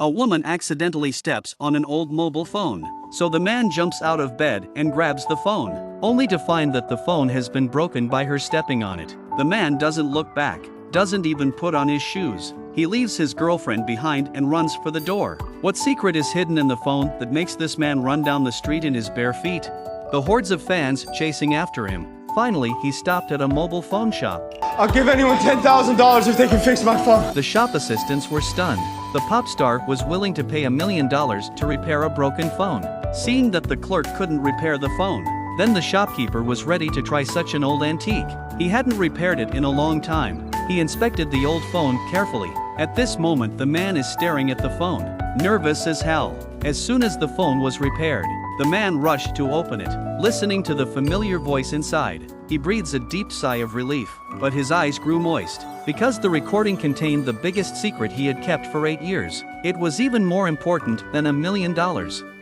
A woman accidentally steps on an old mobile phone, so the man jumps out of bed and grabs the phone, only to find that the phone has been broken by her stepping on it. The man doesn't look back, doesn't even put on his shoes. He leaves his girlfriend behind and runs for the door. What secret is hidden in the phone that makes this man run down the street in his bare feet? The hordes of fans chasing after him. Finally, he stopped at a mobile phone shop. I'll give anyone $10,000 if they can fix my phone. The shop assistants were stunned. The pop star was willing to pay $1 million to repair a broken phone. Seeing that the clerk couldn't repair the phone, then the shopkeeper was ready to try such an old antique. He hadn't repaired it in a long time. He inspected the old phone carefully. At this moment, the man is staring at the phone, nervous as hell. As soon as the phone was repaired, the man rushed to open it. Listening to the familiar voice inside, he breathes a deep sigh of relief, but his eyes grew moist, because the recording contained the biggest secret he had kept for 8 years. It was even more important than $1 million.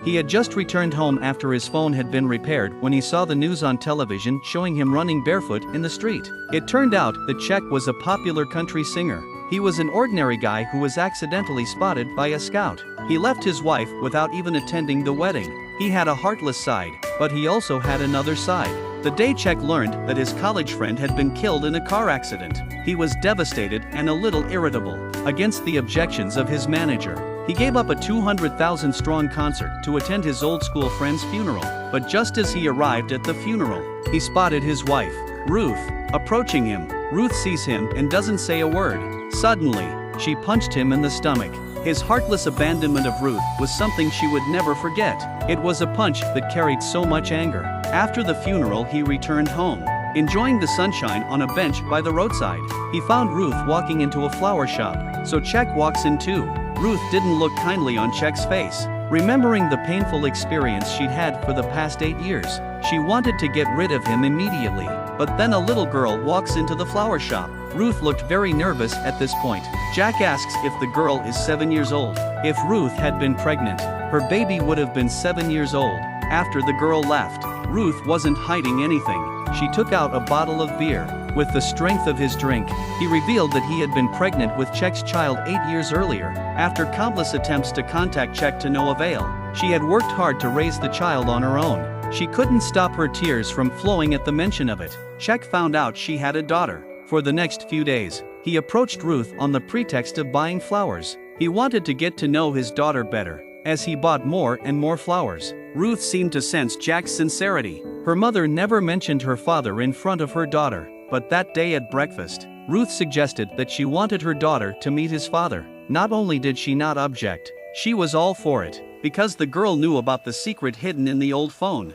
He had just returned home after his phone had been repaired when he saw the news on television showing him running barefoot in the street. It turned out that Czech was a popular country singer. He was an ordinary guy who was accidentally spotted by a scout. He left his wife without even attending the wedding. He had a heartless side, but he also had another side. The day Czech learned that his college friend had been killed in a car accident, he was devastated and a little irritable. Against the objections of his manager, he gave up a 200,000-strong concert to attend his old school friend's funeral. But just as he arrived at the funeral, he spotted his wife, Ruth, approaching him. Ruth sees him and doesn't say a word. Suddenly, she punched him in the stomach. His heartless abandonment of Ruth was something she would never forget. It was a punch that carried so much anger. After the funeral, he returned home, enjoying the sunshine on a bench by the roadside. He found Ruth walking into a flower shop, so Czech walks in too. Ruth didn't look kindly on Czech's face. Remembering the painful experience she'd had for the past 8 years, she wanted to get rid of him immediately. But then a little girl walks into the flower shop. Ruth looked very nervous at this point. Jack asks if the girl is 7 years old. If Ruth had been pregnant, her baby would have been 7 years old. After the girl left, Ruth wasn't hiding anything. She took out a bottle of beer. With the strength of his drink, he revealed that he had been pregnant with Czech's child 8 years earlier. After countless attempts to contact Czech to no avail, she had worked hard to raise the child on her own. She couldn't stop her tears from flowing at the mention of it. Czech found out she had a daughter. For the next few days, he approached Ruth on the pretext of buying flowers. He wanted to get to know his daughter better. As he bought more and more flowers, Ruth seemed to sense Jack's sincerity. Her mother never mentioned her father in front of her daughter, but that day at breakfast, Ruth suggested that she wanted her daughter to meet his father. Not only did she not object, she was all for it, because the girl knew about the secret hidden in the old phone.